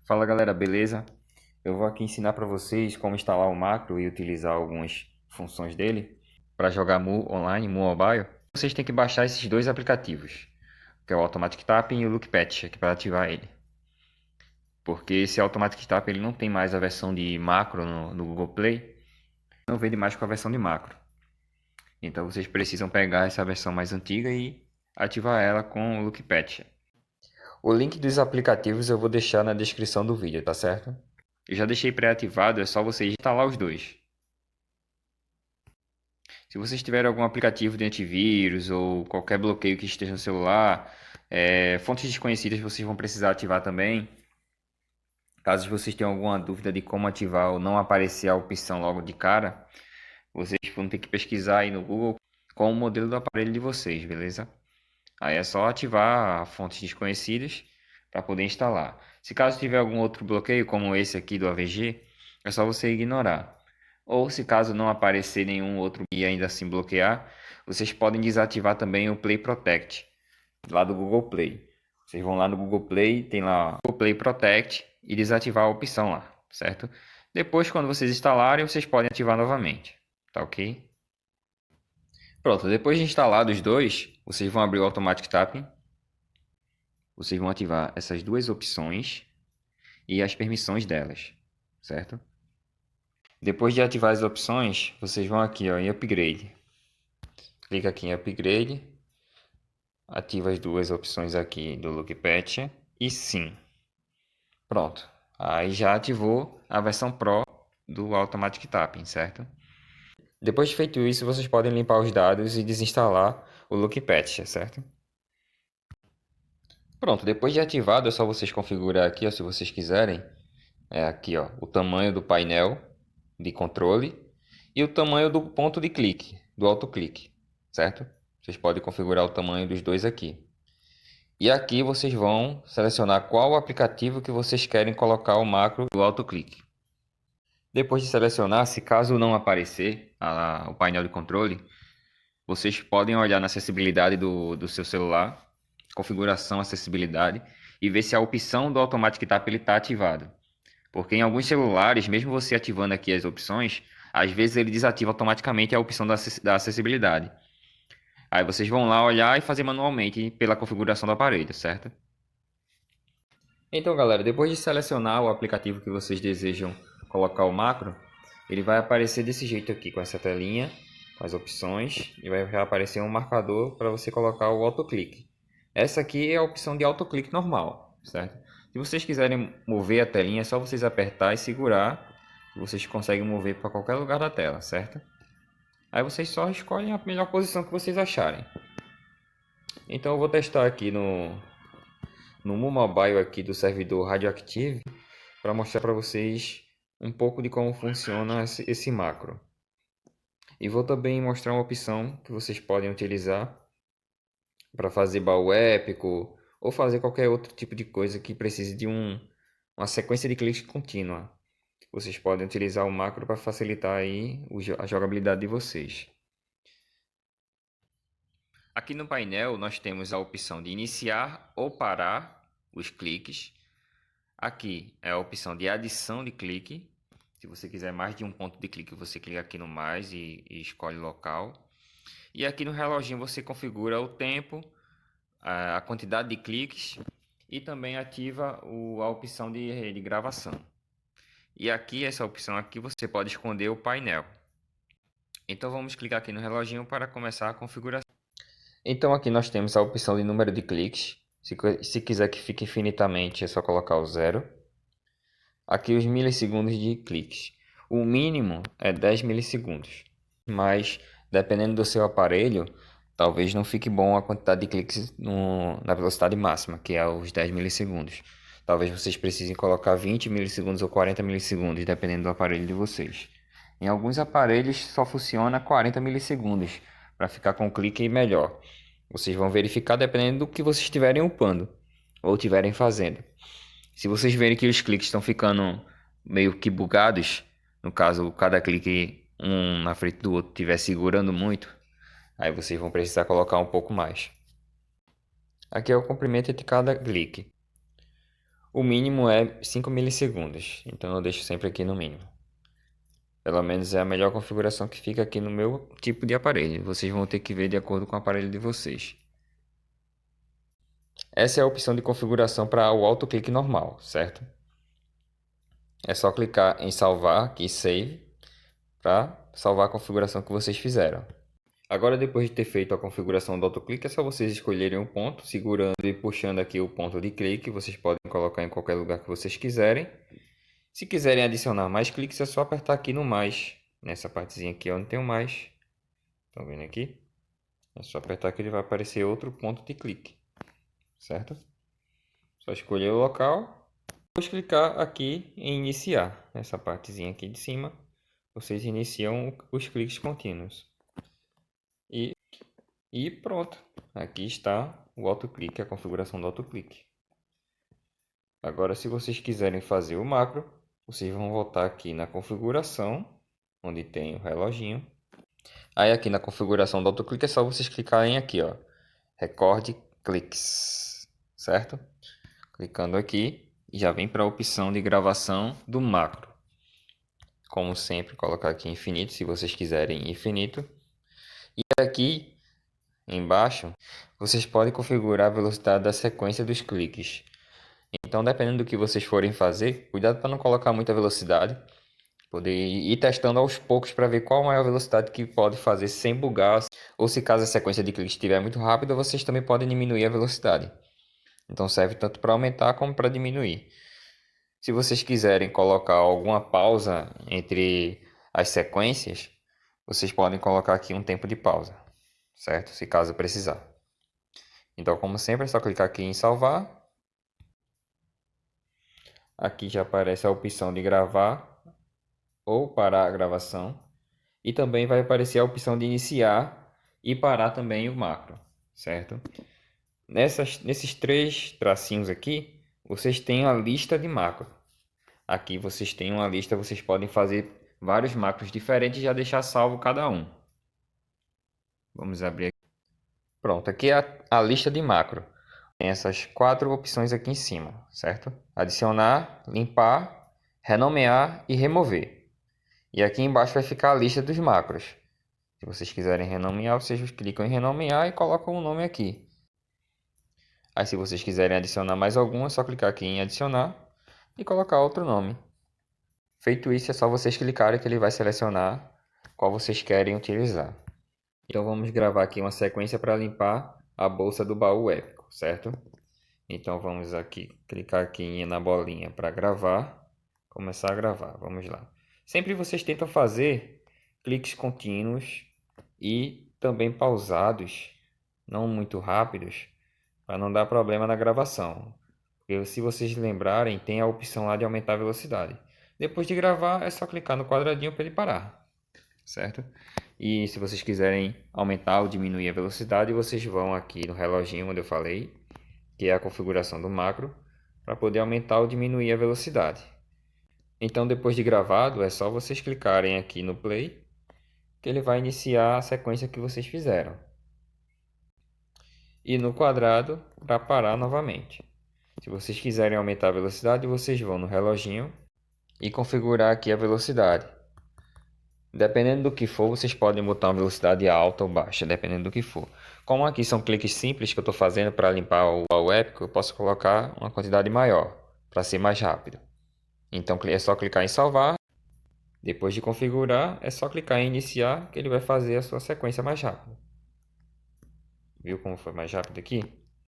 Fala galera, beleza? Eu vou aqui ensinar para vocês como instalar o macro e utilizar algumas funções dele para jogar Mu online, Mu Mobile. Vocês têm que baixar esses dois aplicativos, que é o Automatic Tapping e o Lookpatch, aqui para ativar ele. Porque esse Automatic Tapping ele não tem mais a versão de macro no Google Play, não vende mais com a versão de macro. Então vocês precisam pegar essa versão mais antiga e ativar ela com o Lookpatch. O link dos aplicativos eu vou deixar na descrição do vídeo, tá certo? Eu já deixei pré-ativado, é só vocês instalar os dois. Se vocês tiverem algum aplicativo de antivírus ou qualquer bloqueio que esteja no celular, fontes desconhecidas vocês vão precisar ativar também. Caso vocês tenham alguma dúvida de como ativar ou não aparecer a opção logo de cara, vocês vão ter que pesquisar aí no Google com o modelo do aparelho de vocês, beleza? Aí é só ativar fontes desconhecidas para poder instalar. Se caso tiver algum outro bloqueio, como esse aqui do AVG, é só você ignorar. Ou se caso não aparecer nenhum outro e ainda assim bloquear, vocês podem desativar também o Play Protect, lá do Google Play. Vocês vão lá no Google Play, tem lá o Play Protect e desativar a opção lá, certo? Depois, quando vocês instalarem, vocês podem ativar novamente, tá ok? Pronto, depois de instalados os dois, vocês vão abrir o Automatic Tapping. Vocês vão ativar essas duas opções e as permissões delas, certo? Depois de ativar as opções, vocês vão aqui ó, em Upgrade. Clica aqui em Upgrade, ativa as duas opções aqui do Lookpatch e sim. Pronto, aí já ativou a versão Pro do Automatic Tapping, certo? Depois de feito isso, vocês podem limpar os dados e desinstalar o Lookpatch, certo? Pronto, depois de ativado é só vocês configurar aqui, ó, se vocês quiserem, aqui ó, o tamanho do painel de controle e o tamanho do ponto de clique, do autoclique, certo? Vocês podem configurar o tamanho dos dois aqui. E aqui vocês vão selecionar qual aplicativo que vocês querem colocar o macro do autoclique. Depois de selecionar, se caso não aparecer o painel de controle, vocês podem olhar na acessibilidade do seu celular, configuração, acessibilidade, e ver se a opção do Automatic Tap está ativado. Porque em alguns celulares, mesmo você ativando aqui as opções, às vezes ele desativa automaticamente a opção da acessibilidade. Aí vocês vão lá olhar e fazer manualmente pela configuração do aparelho, certo? Então galera, depois de selecionar o aplicativo que vocês desejam colocar o macro, ele vai aparecer desse jeito aqui, com essa telinha, com as opções, e vai aparecer um marcador para você colocar o autoclique. Essa aqui é a opção de autoclique normal, certo? Se vocês quiserem mover a telinha, é só vocês apertar e segurar, que vocês conseguem mover para qualquer lugar da tela, certo? Aí vocês só escolhem a melhor posição que vocês acharem. Então eu vou testar aqui no Mu Mobile aqui do servidor Radioactive para mostrar para vocês um pouco de como funciona esse macro. E vou também mostrar uma opção que vocês podem utilizar para fazer baú épico ou fazer qualquer outro tipo de coisa que precise de uma sequência de cliques contínua. Vocês podem utilizar o macro para facilitar aí a jogabilidade de vocês. Aqui no painel nós temos a opção de iniciar ou parar os cliques. Aqui é a opção de adição de clique. Se você quiser mais de um ponto de clique, você clica aqui no mais e escolhe local. E aqui no reloginho você configura o tempo, a quantidade de cliques e também ativa a opção de gravação. E aqui, essa opção aqui, você pode esconder o painel. Então vamos clicar aqui no reloginho para começar a configuração. Então aqui nós temos a opção de número de cliques. Se quiser que fique infinitamente, é só colocar o 0. Aqui os milissegundos de cliques. O mínimo é 10 milissegundos. Mas dependendo do seu aparelho, talvez não fique bom a quantidade de cliques na velocidade máxima, que é os 10 milissegundos. Talvez vocês precisem colocar 20 milissegundos ou 40 milissegundos, dependendo do aparelho de vocês. Em alguns aparelhos só funciona 40 milissegundos, para ficar com o clique melhor. Vocês vão verificar dependendo do que vocês estiverem upando ou estiverem fazendo. Se vocês verem que os cliques estão ficando meio que bugados, no caso cada clique um na frente do outro estiver segurando muito, aí vocês vão precisar colocar um pouco mais. Aqui é o comprimento de cada clique. O mínimo é 5 milissegundos, então eu deixo sempre aqui no mínimo. Pelo menos é a melhor configuração que fica aqui no meu tipo de aparelho. Vocês vão ter que ver de acordo com o aparelho de vocês. Essa é a opção de configuração para o autoclique normal, certo? É só clicar em salvar, aqui save, para salvar a configuração que vocês fizeram. Agora, depois de ter feito a configuração do autoclique, é só vocês escolherem um ponto, segurando e puxando aqui o ponto de clique. Vocês podem colocar em qualquer lugar que vocês quiserem. Se quiserem adicionar mais cliques, é só apertar aqui no mais, nessa partezinha aqui onde tem o mais. Estão vendo aqui? É só apertar que ele vai aparecer outro ponto de clique, certo? Só escolher o local. Depois clicar aqui em iniciar, nessa partezinha aqui de cima. Vocês iniciam os cliques contínuos. E pronto, aqui está o autoclique, a configuração do autoclique. Agora, se vocês quiserem fazer o macro, vocês vão voltar aqui na configuração, onde tem o reloginho. Aí aqui na configuração do autoclique é só vocês clicarem aqui, ó, recorde cliques, certo? Clicando aqui, já vem para a opção de gravação do macro. Como sempre, colocar aqui infinito, se vocês quiserem infinito. E aqui embaixo, vocês podem configurar a velocidade da sequência dos cliques. Então, dependendo do que vocês forem fazer, cuidado para não colocar muita velocidade. Poder ir testando aos poucos para ver qual a maior velocidade que pode fazer sem bugar. Ou se caso a sequência de cliques estiver muito rápida, vocês também podem diminuir a velocidade. Então serve tanto para aumentar como para diminuir. Se vocês quiserem colocar alguma pausa entre as sequências, vocês podem colocar aqui um tempo de pausa, certo? Se caso precisar. Então, como sempre, é só clicar aqui em salvar. Aqui já aparece a opção de gravar ou parar a gravação. E também vai aparecer a opção de iniciar e parar também o macro, certo? Nesses três tracinhos aqui, vocês têm a lista de macro. Aqui vocês têm uma lista, vocês podem fazer vários macros diferentes e já deixar salvo cada um. Vamos abrir aqui. Pronto, aqui é a lista de macro. Tem essas 4 opções aqui em cima, certo? Adicionar, limpar, renomear e remover. E aqui embaixo vai ficar a lista dos macros. Se vocês quiserem renomear, vocês clicam em renomear e colocam o nome aqui. Aí se vocês quiserem adicionar mais algum, é só clicar aqui em adicionar e colocar outro nome. Feito isso, é só vocês clicarem que ele vai selecionar qual vocês querem utilizar. Então vamos gravar aqui uma sequência para limpar a bolsa do baú épico, certo? Então vamos aqui, clicar aqui na bolinha para gravar, começar a gravar, vamos lá. Sempre vocês tentam fazer cliques contínuos e também pausados, não muito rápidos, para não dar problema na gravação. Porque se vocês lembrarem, tem a opção lá de aumentar a velocidade. Depois de gravar, é só clicar no quadradinho para ele parar, certo? E se vocês quiserem aumentar ou diminuir a velocidade, vocês vão aqui no reloginho onde eu falei, que é a configuração do macro, para poder aumentar ou diminuir a velocidade. Então, depois de gravado, é só vocês clicarem aqui no play, que ele vai iniciar a sequência que vocês fizeram. E no quadrado, para parar novamente. Se vocês quiserem aumentar a velocidade, vocês vão no reloginho e configurar aqui a velocidade. Dependendo do que for, vocês podem botar uma velocidade alta ou baixa, dependendo do que for. Como aqui são cliques simples que eu estou fazendo para limpar o épico, eu posso colocar uma quantidade maior, para ser mais rápido. Então é só clicar em salvar. Depois de configurar, é só clicar em iniciar, que ele vai fazer a sua sequência mais rápida. Viu como foi mais rápido aqui?